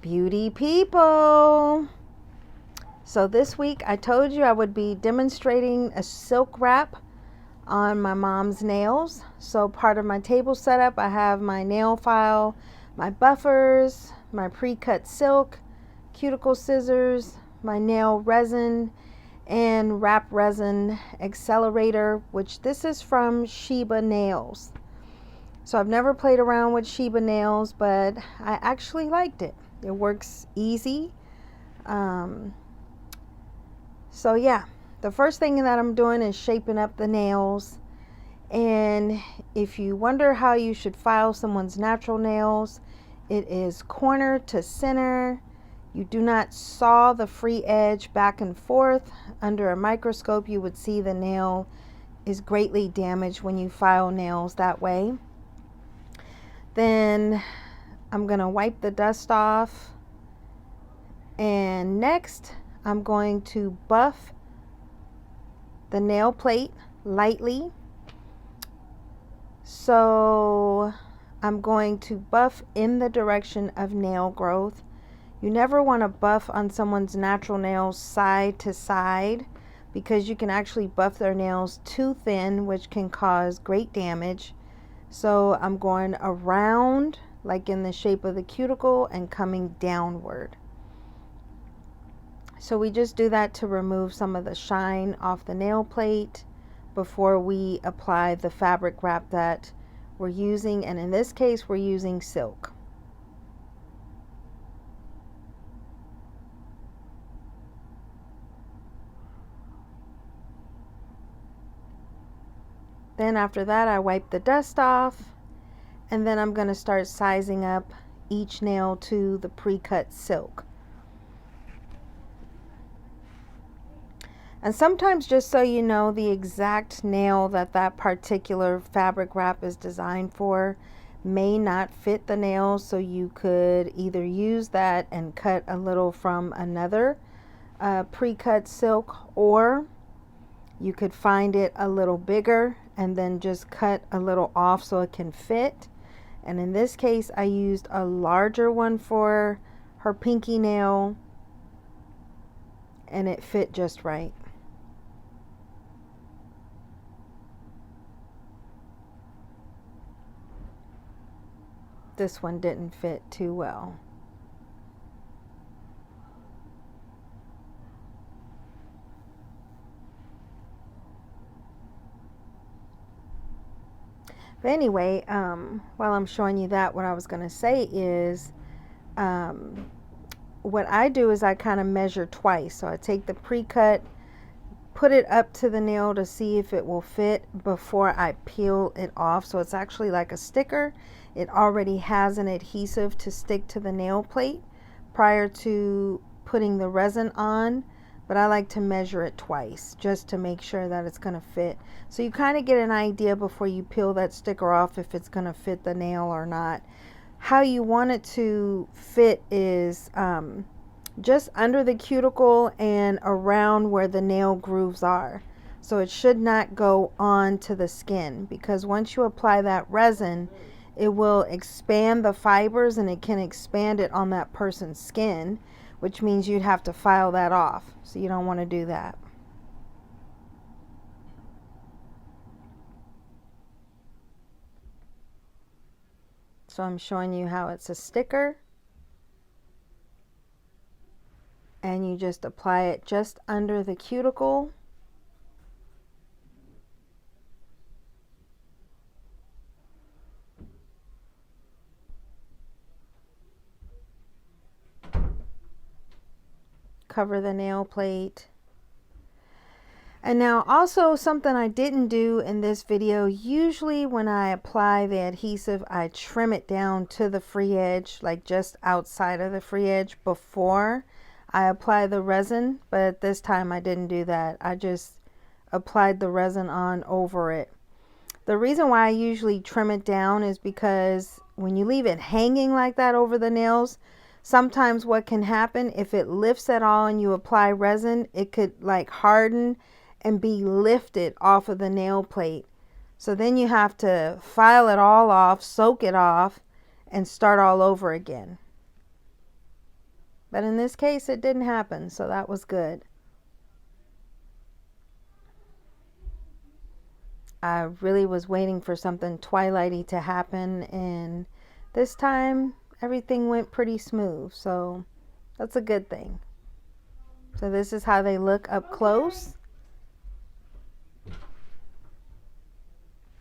Beauty people. So this week I told you I would be demonstrating a silk wrap on my mom's nails. So part of my table setup, I have my nail file, my buffers, my pre-cut silk, cuticle scissors, my nail resin, and wrap resin accelerator, which this is from Sheba Nails. So I've never played around with Sheba Nails, but I actually liked it. It works easy. So yeah, the first thing that I'm doing is shaping up the nails. And if you wonder how you should file someone's natural nails, it is corner to center. You do not saw the free edge back and forth. Under a microscope, you would see the nail is greatly damaged when you file nails that way. Then I'm going to wipe the dust off. And next, I'm going to buff the nail plate lightly. So I'm going to buff in the direction of nail growth. You never want to buff on someone's natural nails side to side, because you can actually buff their nails too thin, which can cause great damage. So I'm going around, like in the shape of the cuticle, and coming downward. So we just do that to remove some of the shine off the nail plate before we apply the fabric wrap that we're using. And in this case, we're using silk. Then after that, I wipe the dust off, and then I'm going to start sizing up each nail to the pre-cut silk. And sometimes, just so you know, the exact nail that particular fabric wrap is designed for may not fit the nail, so you could either use that and cut a little from another pre-cut silk, or you could find it a little bigger and then just cut a little off so it can fit. And in this case, I used a larger one for her pinky nail, and it fit just right. This one didn't fit too well. But anyway, while I'm showing you that, what I was going to say is what I do is I kind of measure twice. So I take the pre-cut, put it up to the nail to see if it will fit before I peel it off. So it's actually like a sticker. It already has an adhesive to stick to the nail plate prior to putting the resin on. But I like to measure it twice just to make sure that it's going to fit. So you kind of get an idea before you peel that sticker off if it's going to fit the nail or not. How you want it to fit is just under the cuticle and around where the nail grooves are. So it should not go on to the skin, because once you apply that resin, it will expand the fibers, and it can expand it on that person's skin, which means you'd have to file that off. So you don't want to do that. So I'm showing you how it's a sticker, and you just apply it just under the cuticle. Cover the nail plate. And now also something I didn't do in this video, usually when I apply the adhesive, I trim it down to the free edge, like just outside of the free edge before I apply the resin. But this time I didn't do that. I just applied the resin on over it. The reason why I usually trim it down is because when you leave it hanging like that over the nails, sometimes what can happen, if it lifts at all and you apply resin, it could like harden and be lifted off of the nail plate. So then you have to file it all off, soak it off, and start all over again. But in this case, it didn't happen, so that was good. I really was waiting for something twilighty to happen, and this time everything went pretty smooth, so that's a good thing. So this is how they look up close.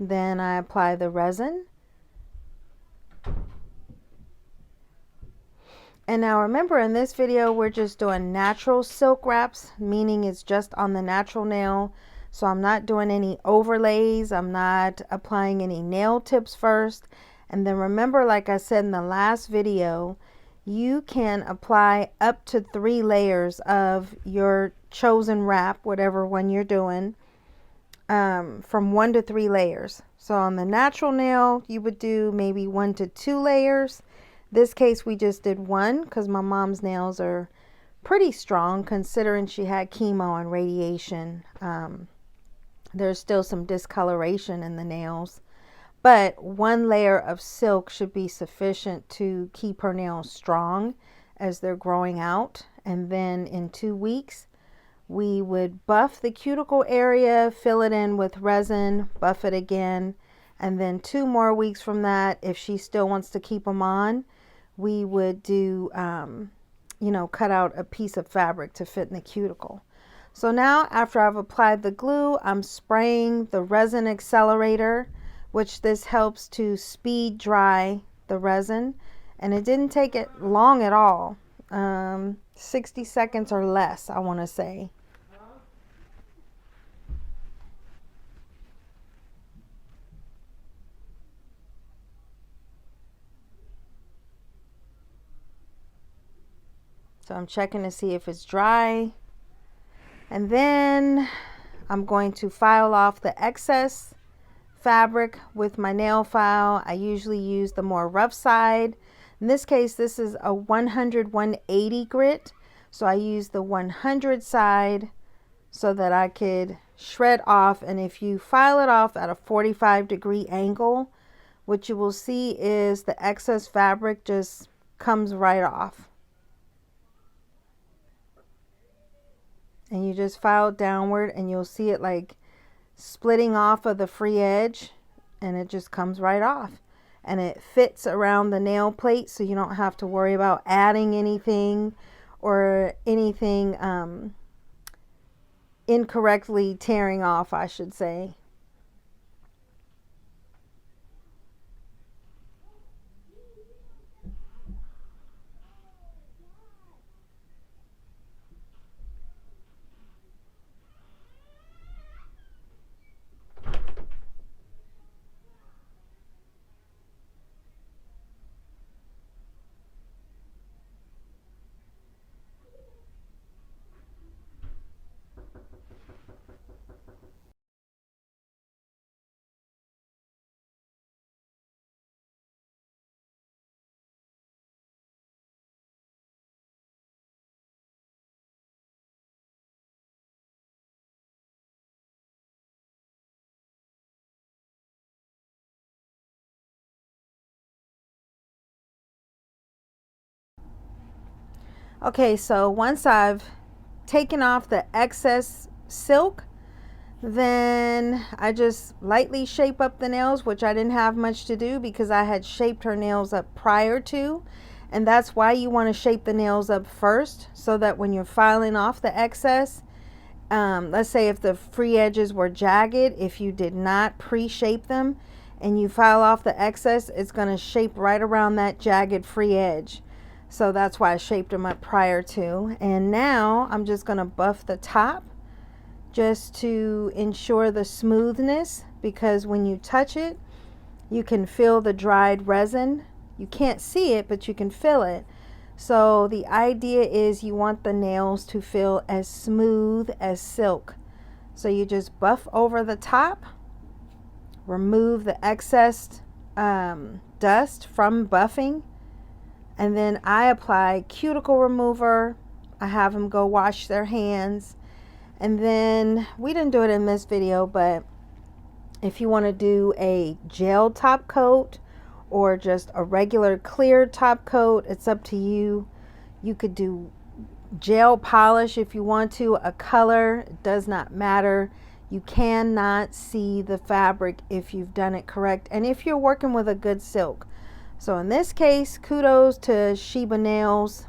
Then I apply the resin. And now remember, in this video we're just doing natural silk wraps, meaning it's just on the natural nail. So I'm not doing any overlays, I'm not applying any nail tips first. And then remember, like I said in the last video, you can apply up to 3 layers of your chosen wrap, whatever one you're doing, from 1 to 3 layers. So on the natural nail you would do maybe 1 to 2 layers. This case we just did 1 because my mom's nails are pretty strong considering she had chemo and radiation. There's still some discoloration in the nails, but 1 layer of silk should be sufficient to keep her nails strong as they're growing out. And then in 2 weeks we would buff the cuticle area, fill it in with resin, buff it again, and then 2 more weeks from that, if she still wants to keep them on, we would do, you know, cut out a piece of fabric to fit in the cuticle. So now after I've applied the glue, I'm spraying the resin accelerator, which this helps to speed dry the resin. And it didn't take it long at all, 60 seconds or less, I want to say. So I'm checking to see if it's dry. And then I'm going to file off the excess fabric with my nail file. I usually use the more rough side. In this case, this is a 100/180 grit. So I use the 100 side so that I could shred off. And if you file it off at a 45-degree angle, what you will see is the excess fabric just comes right off. And you just file it downward and you'll see it like splitting off of the free edge, and it just comes right off. And it fits around the nail plate, so you don't have to worry about adding anything or anything incorrectly tearing off, I should say. Okay, so once I've taken off the excess silk, then I just lightly shape up the nails, which I didn't have much to do because I had shaped her nails up prior to. And that's why you want to shape the nails up first, so that when you're filing off the excess, let's say if the free edges were jagged, if you did not pre-shape them and you file off the excess, it's going to shape right around that jagged free edge. So that's why I shaped them up prior to. And now I'm just going to buff the top just to ensure the smoothness, because when you touch it, you can feel the dried resin. You can't see it, but you can feel it. So the idea is you want the nails to feel as smooth as silk. So you just buff over the top, remove the excess dust from buffing, and then I apply cuticle remover. I have them go wash their hands. And then we didn't do it in this video, but if you want to do a gel top coat or just a regular clear top coat, it's up to you. You could do gel polish if you want to, a color, it does not matter. You cannot see the fabric if you've done it correct and if you're working with a good silk. So in this case, kudos to Sheba Nails.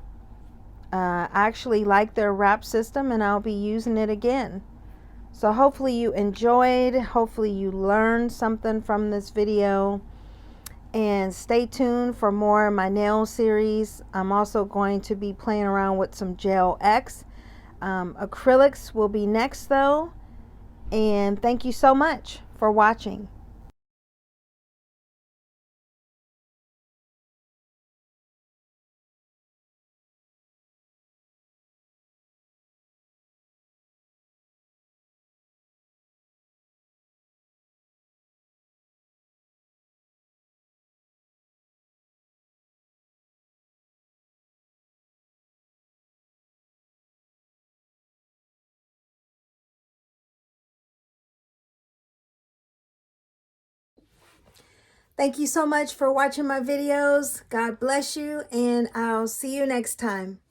I actually like their wrap system and I'll be using it again. So hopefully you enjoyed, hopefully you learned something from this video, and stay tuned for more of my nail series. I'm also going to be playing around with some Gel X. Acrylics will be next though, and thank you so much for watching. Thank you so much for watching my videos. God bless you, and I'll see you next time.